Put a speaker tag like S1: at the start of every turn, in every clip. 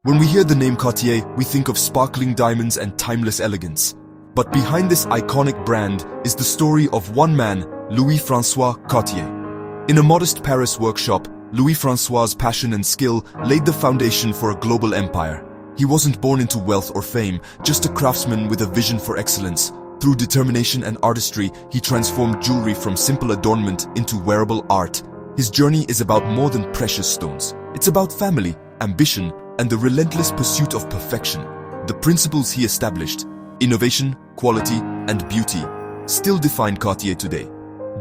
S1: When we hear the name Cartier, we think of sparkling diamonds and timeless elegance. But behind this iconic brand is the story of one man, Louis-François Cartier. In a modest Paris workshop, Louis-François' passion and skill laid the foundation for a global empire. He wasn't born into wealth or fame, just a craftsman with a vision for excellence. Through determination and artistry, he transformed jewelry from simple adornment into wearable art. His journey is about more than precious stones. It's about family, ambition, and the relentless pursuit of perfection. The principles he established, innovation, quality, and beauty, still define Cartier today.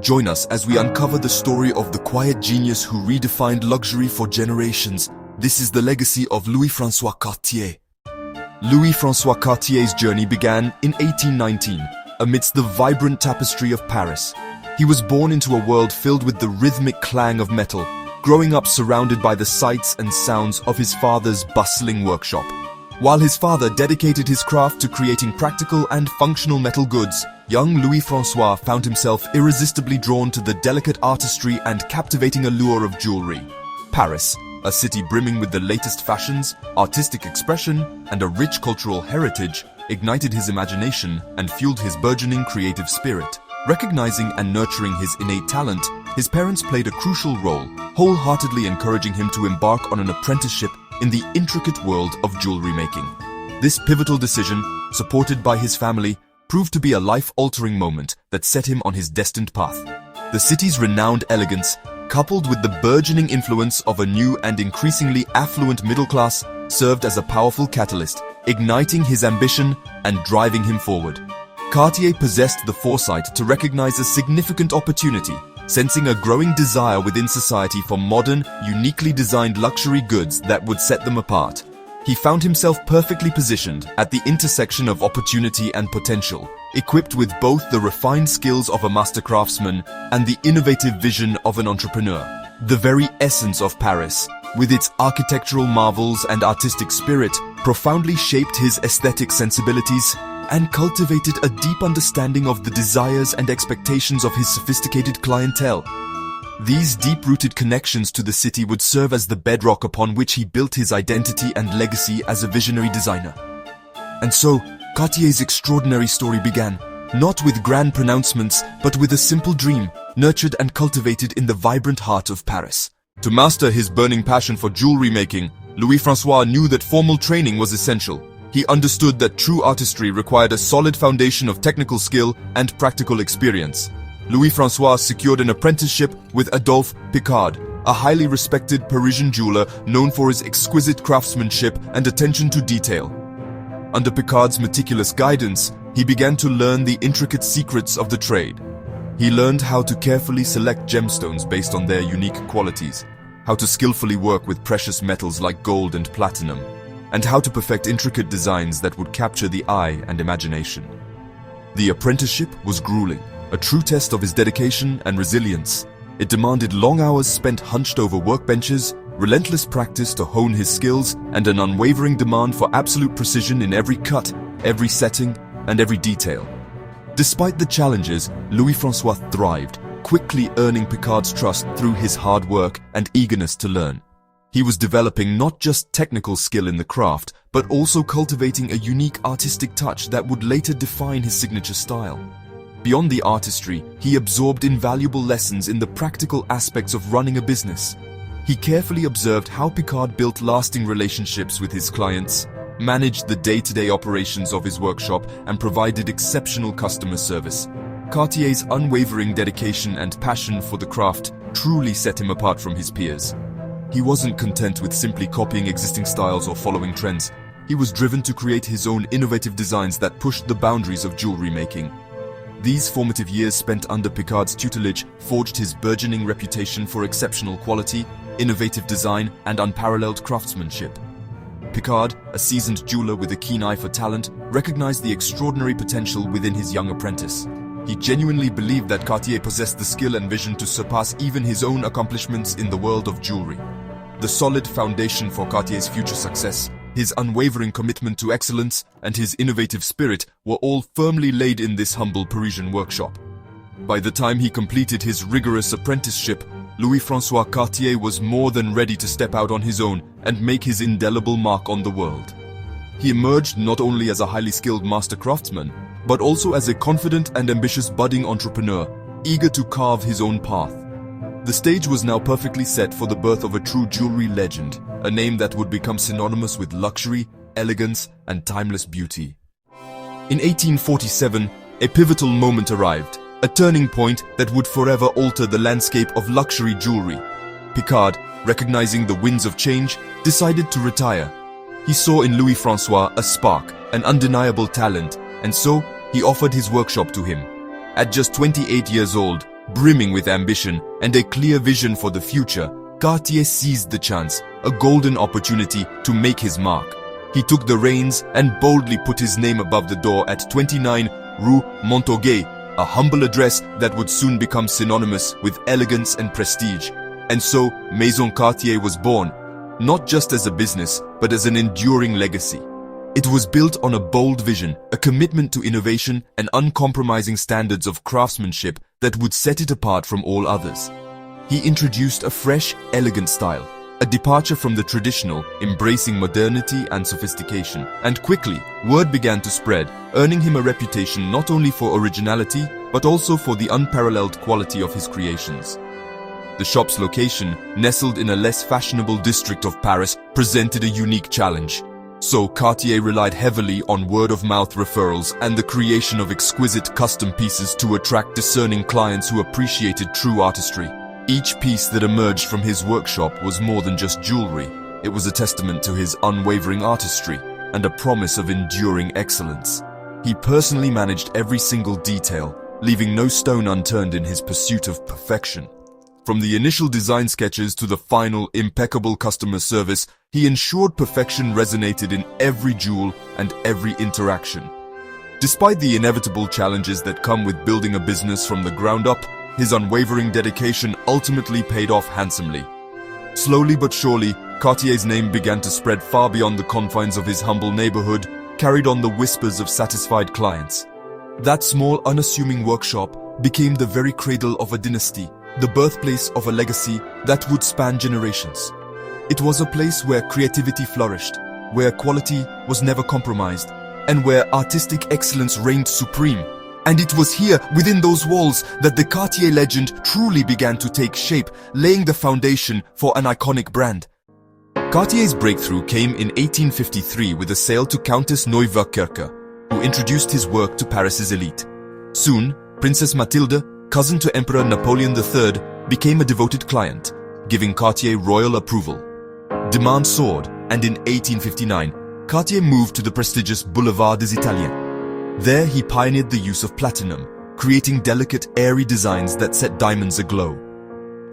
S1: Join us as we uncover the story of the quiet genius who redefined luxury for generations. This is the legacy of Louis-François Cartier. Louis-François Cartier's journey began in 1819, amidst the vibrant tapestry of Paris. He was born into a world filled with the rhythmic clang of metal, growing up surrounded by the sights and sounds of his father's bustling workshop. While his father dedicated his craft to creating practical and functional metal goods, young Louis-François found himself irresistibly drawn to the delicate artistry and captivating allure of jewelry. Paris, a city brimming with the latest fashions, artistic expression, and a rich cultural heritage, ignited his imagination and fueled his burgeoning creative spirit. Recognizing and nurturing his innate talent, his parents played a crucial role, wholeheartedly encouraging him to embark on an apprenticeship in the intricate world of jewelry making. This pivotal decision, supported by his family, proved to be a life-altering moment that set him on his destined path. The city's renowned elegance, coupled with the burgeoning influence of a new and increasingly affluent middle class, served as a powerful catalyst, igniting his ambition and driving him forward. Cartier possessed the foresight to recognize a significant opportunity, sensing a growing desire within society for modern, uniquely designed luxury goods that would set them apart. He found himself perfectly positioned at the intersection of opportunity and potential, equipped with both the refined skills of a master craftsman and the innovative vision of an entrepreneur. The very essence of Paris, with its architectural marvels and artistic spirit, profoundly shaped his aesthetic sensibilities and cultivated a deep understanding of the desires and expectations of his sophisticated clientele. These deep-rooted connections to the city would serve as the bedrock upon which he built his identity and legacy as a visionary designer. And so, Cartier's extraordinary story began, not with grand pronouncements, but with a simple dream, nurtured and cultivated in the vibrant heart of Paris. To master his burning passion for jewelry making, Louis-François knew that formal training was essential. He understood that true artistry required a solid foundation of technical skill and practical experience. Louis-François secured an apprenticeship with Adolphe Picard, a highly respected Parisian jeweler known for his exquisite craftsmanship and attention to detail. Under Picard's meticulous guidance, he began to learn the intricate secrets of the trade. He learned how to carefully select gemstones based on their unique qualities, how to skillfully work with precious metals like gold and platinum, and how to perfect intricate designs that would capture the eye and imagination. The apprenticeship was grueling, a true test of his dedication and resilience. It demanded long hours spent hunched over workbenches, relentless practice to hone his skills, and an unwavering demand for absolute precision in every cut, every setting, and every detail. Despite the challenges, Louis-François thrived, quickly earning Picard's trust through his hard work and eagerness to learn. He was developing not just technical skill in the craft, but also cultivating a unique artistic touch that would later define his signature style. Beyond the artistry, he absorbed invaluable lessons in the practical aspects of running a business. He carefully observed how Picard built lasting relationships with his clients, managed the day-to-day operations of his workshop, and provided exceptional customer service. Cartier's unwavering dedication and passion for the craft truly set him apart from his peers. He wasn't content with simply copying existing styles or following trends. He was driven to create his own innovative designs that pushed the boundaries of jewelry making. These formative years spent under Picard's tutelage forged his burgeoning reputation for exceptional quality, innovative design, and unparalleled craftsmanship. Picard, a seasoned jeweler with a keen eye for talent, recognized the extraordinary potential within his young apprentice. He genuinely believed that Cartier possessed the skill and vision to surpass even his own accomplishments in the world of jewelry. The solid foundation for Cartier's future success, his unwavering commitment to excellence, and his innovative spirit were all firmly laid in this humble Parisian workshop. By the time he completed his rigorous apprenticeship, Louis-François Cartier was more than ready to step out on his own and make his indelible mark on the world. He emerged not only as a highly skilled master craftsman, but also as a confident and ambitious budding entrepreneur, eager to carve his own path. The stage was now perfectly set for the birth of a true jewelry legend, a name that would become synonymous with luxury, elegance, and timeless beauty. In 1847, a pivotal moment arrived, a turning point that would forever alter the landscape of luxury jewelry. Picard, recognizing the winds of change, decided to retire. He saw in Louis-François a spark, an undeniable talent, and so he offered his workshop to him. At just 28 years old, brimming with ambition and a clear vision for the future, Cartier seized the chance, a golden opportunity to make his mark. He took the reins and boldly put his name above the door at 29 Rue Montorgueil, a humble address that would soon become synonymous with elegance and prestige. And so, Maison Cartier was born, not just as a business, but as an enduring legacy. It was built on a bold vision, a commitment to innovation and uncompromising standards of craftsmanship that would set it apart from all others. He introduced a fresh, elegant style, a departure from the traditional, embracing modernity and sophistication. And quickly, word began to spread, earning him a reputation not only for originality, but also for the unparalleled quality of his creations. The shop's location, nestled in a less fashionable district of Paris, presented a unique challenge. So Cartier relied heavily on word-of-mouth referrals and the creation of exquisite custom pieces to attract discerning clients who appreciated true artistry. Each piece that emerged from his workshop was more than just jewelry. It was a testament to his unwavering artistry and a promise of enduring excellence. He personally managed every single detail, leaving no stone unturned in his pursuit of perfection. From the initial design sketches to the final impeccable customer service, he ensured perfection resonated in every jewel and every interaction. Despite the inevitable challenges that come with building a business from the ground up, his unwavering dedication ultimately paid off handsomely. Slowly but surely, Cartier's name began to spread far beyond the confines of his humble neighborhood, carried on the whispers of satisfied clients. That small, unassuming workshop became the very cradle of a dynasty, the birthplace of a legacy that would span generations. It was a place where creativity flourished, where quality was never compromised, and where artistic excellence reigned supreme. And it was here, within those walls, that the Cartier legend truly began to take shape, laying the foundation for an iconic brand. Cartier's breakthrough came in 1853 with a sale to Countess Neuwerkerke, who introduced his work to Paris's elite. Soon, Princess Mathilde, cousin to Emperor Napoleon III, became a devoted client, giving Cartier royal approval. Demand soared, and in 1859, Cartier moved to the prestigious Boulevard des Italiens. There he pioneered the use of platinum, creating delicate, airy designs that set diamonds aglow.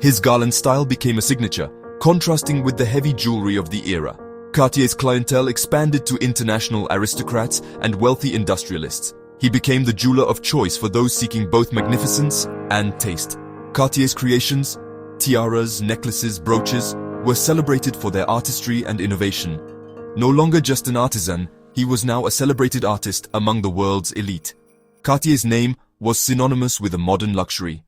S1: His garland style became a signature, contrasting with the heavy jewelry of the era. Cartier's clientele expanded to international aristocrats and wealthy industrialists. He became the jeweler of choice for those seeking both magnificence and taste. Cartier's creations, tiaras, necklaces, brooches, were celebrated for their artistry and innovation. No longer just an artisan, he was now a celebrated artist among the world's elite. Cartier's name was synonymous with a modern luxury.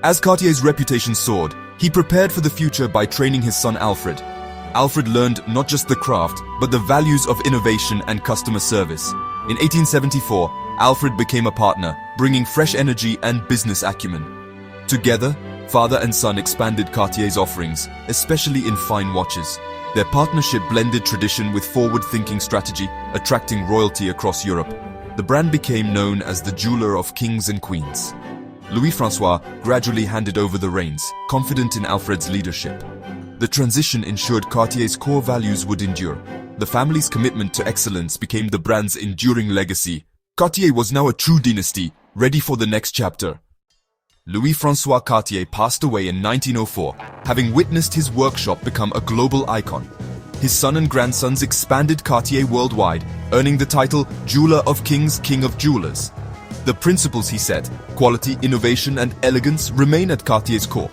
S1: As Cartier's reputation soared, he prepared for the future by training his son Alfred. Alfred learned not just the craft, but the values of innovation and customer service. In 1874, Alfred became a partner, bringing fresh energy and business acumen. Together, father and son expanded Cartier's offerings, especially in fine watches. Their partnership blended tradition with forward-thinking strategy, attracting royalty across Europe. The brand became known as the jeweler of kings and queens. Louis-François gradually handed over the reins, confident in Alfred's leadership. The transition ensured Cartier's core values would endure. The family's commitment to excellence became the brand's enduring legacy. Cartier was now a true dynasty, ready for the next chapter. Louis-François Cartier passed away in 1904, having witnessed his workshop become a global icon. His son and grandsons expanded Cartier worldwide, earning the title Jeweler of Kings, King of Jewelers. The principles he set, quality, innovation, and elegance, remain at Cartier's core.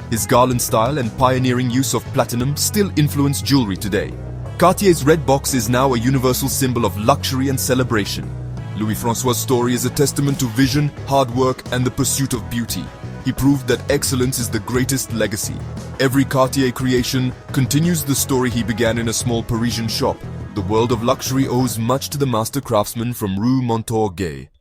S1: His garland style and pioneering use of platinum still influence jewelry today. Cartier's red box is now a universal symbol of luxury and celebration. Louis-François' story is a testament to vision, hard work, and the pursuit of beauty. he proved that excellence is the greatest legacy. Every Cartier creation continues the story he began in a small Parisian shop. The world of luxury owes much to the master craftsman from Rue Montorgueil.